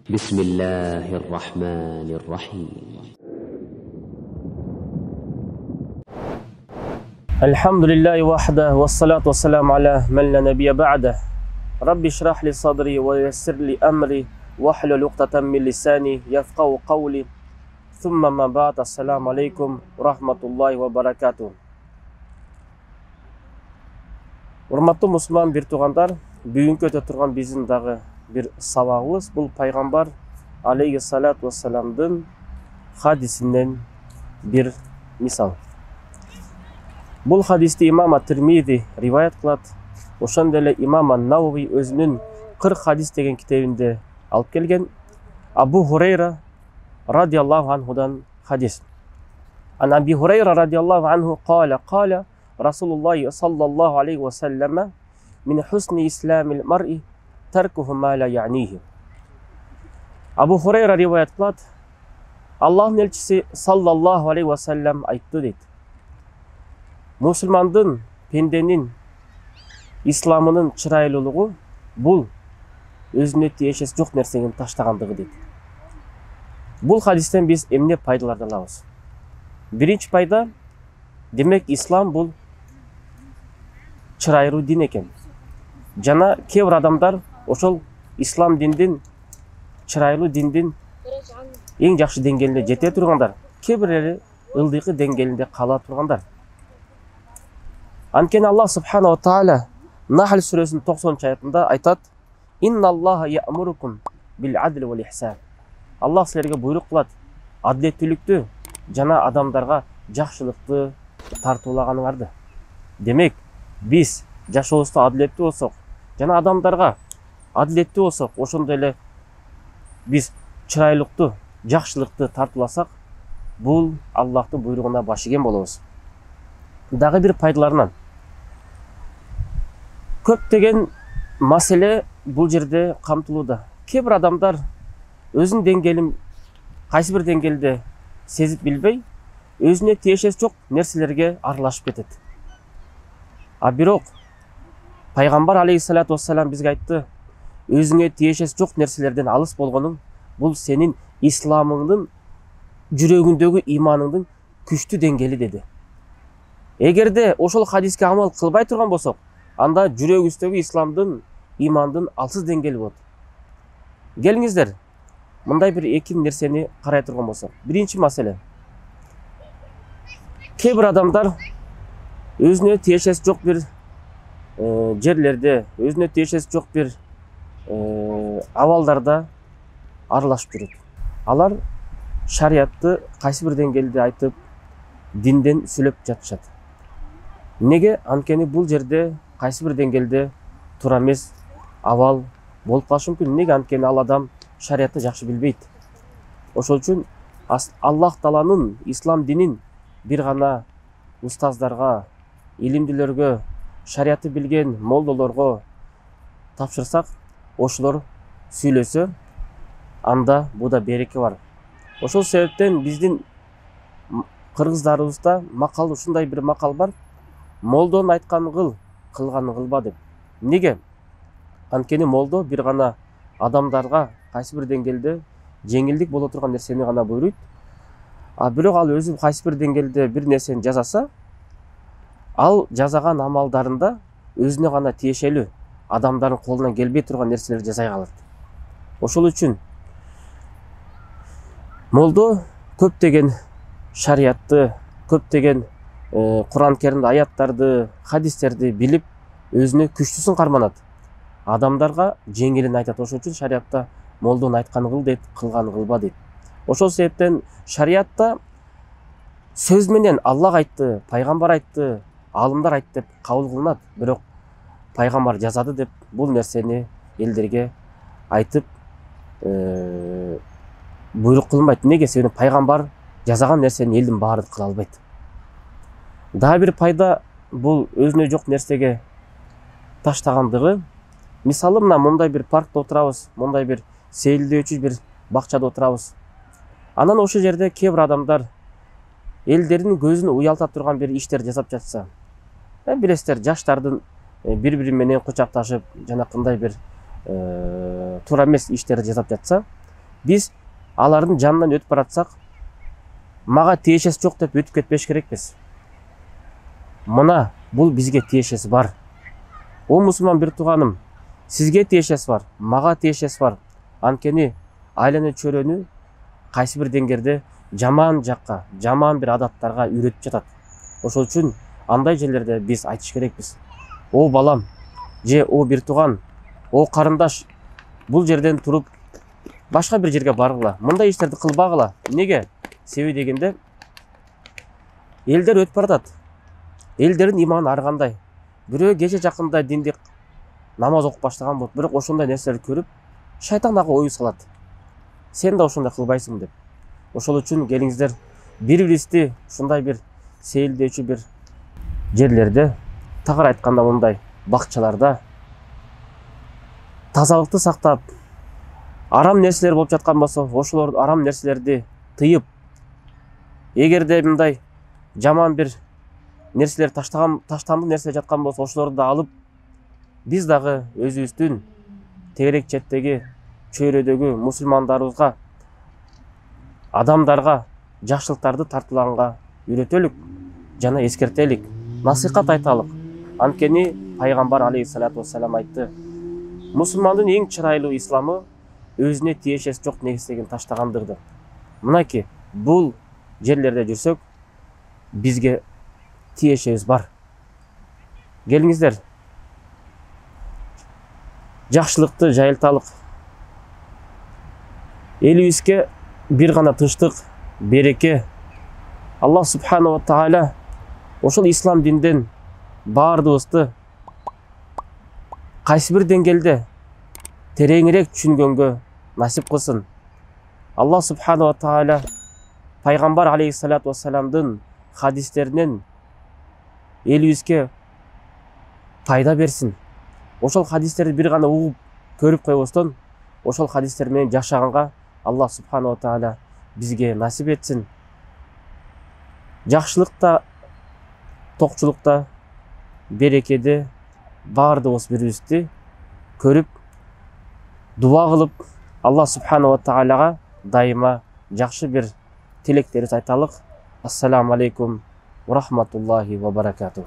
بسم الله الرحمن الرحيم الحمد لله وحده والصلاة والسلام على من لا نبي بعده رب اشرح لي صدري ويسر لي أمري واحلل عقدة من لساني يفقهوا قولي ثم ما بعد السلام عليكم ورحمة الله وبركاته. Урматтуу мусулман бир туугандар, бүгүнкү өтө турган биздин дагы бир сабагыбыз бул пайгамбар алейхиссалату вассаламдын хадисинен бир мисал. Бул хадисти имам Ат-Тирмизи риваят кылат. Ошондой эле имам Ан-Навави өзүнүн 40 хадис деген китебинде алып келген. Абу Хурайра радиаллаху анхудан хадис. Ан Аби Хурайра радиаллаху анху قال Rasulullah sallallahu aleyhi ve selleme min husni islamil mar'i terkuhu ma la ya'nihi. Abu Hurayra rivayet kılat. Allah'ın elçisi sallallahu aleyhi ve sellem aytты deydi. Müslümandın, pendenin, İslamının çırайлуулугу bul özüne тиешеси жок нерсени таштагандыгы дейт. Бул хадистен биз эмне пайдаларды алабыз? Биринчи пайда, демек ислам бул чырайлуу дин экен. Жана кээ бир адамдар ошол ислам диндин, чырайлуу диндин эң жакшы деңгээлине жете тургандар, кээ бирлери ылдыйкы деңгээлинде кала тургандар. Анткени Аллах субханаху тааля Нахл сүрөсүнүн 90-аятында айтат: "Инналлаха я'мурукум бил адли вал ихсан." Аллах силерге буйрук кылат, адилеттүүлүктү жана адамдарга жакшылыкты тартуулаганыңарды. Демек, биз жашообузда адилеттүү болсок, жана адамдарга адилеттүү болсок, ошондой эле биз чырайлыктуу, жакшылыкты тартууласак, бул Аллахтын буйругуна баш ийген болобуз. Дагы бир пайдаларынан көптөгөн маселе бул жерде камтылууда. Кээ бир адамдар өзүнүн деңгээлин кайсы бир деңгээлде сезип билбей, өзүнө тиешеси жок нерселерге аралашып кетет. А бирок пайгамбар алейхиссалату вассалам бизге айтты: өзүңө тиешеси жок нерселерден алыс болгонуң бул сенин исламыңдын жүрөгүндөгү иманыңдын күчтүү деңгээли деди. Эгерде ошол хадиске амал кылбай турган болсок, анда жүрөгүбүздөгү исламдын, имандын алсыз деңгээли болот. Келиңиздер, мындай бир эки нерсени карай турган болсок. Биринчи маселе. Кээ бир адамдар өзүнө тиешеси жок бир жерлерде, өзүнө тиешеси жок бир абалдарда аралашып жүрөт. Алар шариятты кайсы бир деңгээлде айтып, динден сүйлөп жатышат. Неге? Анткени бул жерде кайсы бир деңгээлде туура эмес абал болуп калышы мүмкүн. Неге? Анткени ал адам шариятты жакшы билбейт. Ошол үчүн Аллах Тааланын ислам динин бир гана устаздарга, илимдүүлөргө, шариятты билген молдолорго тапшырсак, ошолор сүйлөсө, анда буда береке бар. Ошол себептен биздин кыргыздарыбызда макал, ушундай бир макал бар: молдонун айтканын кыл, кылганын кылба деп. Неге? Анткени молдо бир гана адамдарга кайсы бир деңгээлде жеңилдик боло турган нерсени гана буйруйт. А бирок ал өзү кайсы бир деңгээлде бир нерсени жасаса, ал жасаган амалдарында өзүнө гана тиешелүү, адамдардын колунан келбей турган нерселерди жасай калат. Ошол үчүн молдо көптөгөн шариятты, көптөгөн Кур'ан Керимде аяттарды, хадистерди билип, өзүнө күчтүүсүн карманат. Адамдарга жеңилин айтат. Ошол үчүн шариятта молдонун айтканын кыл дейт, кылганын кылба дейт. Ошол себептен шариятта сөз менен Аллах айтты, пайгамбар айтты, алымдар айтты деп кабыл кылынат. Бирок пайгамбар жазады деп бул нерсени элдерге айтып буйрук кылынбайт. Неге? Себеби пайгамбар жасаган нерсени элдин баары кыла албайт. Дагы бир пайда бул өзүнө жок нерсеге таштагандыгы. Мисалы, мындай бир паркта отурабыз, мындай бир сейилдөөчү бир бакчада отурабыз. Анан ошол жерде кээ бир адамдар элдердин көзүн уялта турган бир иштер жасап жатса, билесиздер, жаштардын бири-бири менен кучакташып, жанакындай бир туура эмес иштерди жасап жатса, Биз алардын жанынан өтүп баратсак, мага тиешеси жок деп өтүп кетпеш керекпиз. Мына бул бизге тиешеси бар. О мусулман бир тууганым, сизге тиешеси бар, мага тиешеси бар. Анткени айлана чөйрөнү кайсы бир деңгээлде жаман жакка, жаман бир адаттарга үйрөтүп жатат. Ошол үчүн андай жерлерде биз айтыш керекпиз. О балам, же о бир тууган, о карындаш, бул жерден туруп башка бир жерге баргыла, мындай иштерди кылбагыла. Неге? Себеби дегенде элдер өтүп баратат. Элдердин иманы ар кандай. Бирөө кече жакында диндик намаз окуп баштаган болот, бирок ошондой нерселерди көрүп, шайтан ага ой салат. Сен да ошондой кылбайсың деп. Ошол үчүн келиңиздер, бири-бирибизди ушундай бир сейилдөөчү бир жерлерде, тагыраак айтканда мындай бакчаларда тазалыкты сактап, арам нерселер болуп жаткан болсо, ошолор арам нерселерди тыйып, эгерде мындай жаман бир нерселер таштандык нерселер жаткан болсо, ошолорду да алып, биз дагы өзүбүздүн тегерек четтеги чөйрөдөгү мусулмандарыбызга, адамдарга жакшылыктарды тартуулаганга үйрөтөлүк жана эскертелик, насыйкат айталык. Анткени пайгамбар алейхиссалату вассалам айтты: мусулмандын эң чырайлуу исламы өзүнө тиешеси жок негиздегин таштагандыр деп. Мынакей бул жерлерде жүрсөк, бизге тиешебиз бар. Келиңиздер, жакшылыкты жайылталык. Элибизге бир гана тынчтык, береке. Аллах субханаху ва тааля ошол ислам динден баардыгыбызды кайсы бир деңгээлде тереңирээк түшүнгөнгө насип кылсын. Аллах субханаху ва тааля пайгамбар алейхиссалату вассаламдын хадистеринен элибизге пайда берсин. Ошол хадистерди бир гана угуп, көрүп койбостон, ошол хадистер менен жашаганга Аллах субханаху ва тааля бизге насип этсин. Жакшылыкта, токчулукта, берекеде баардыгыбыз бирибизди көрүп, дуа кылып, Аллах субханаху ва тааляга дайыма жакшы бир тилектерибизди айталык. Ассаламу алейкум ва рахматуллахи ва баракатух.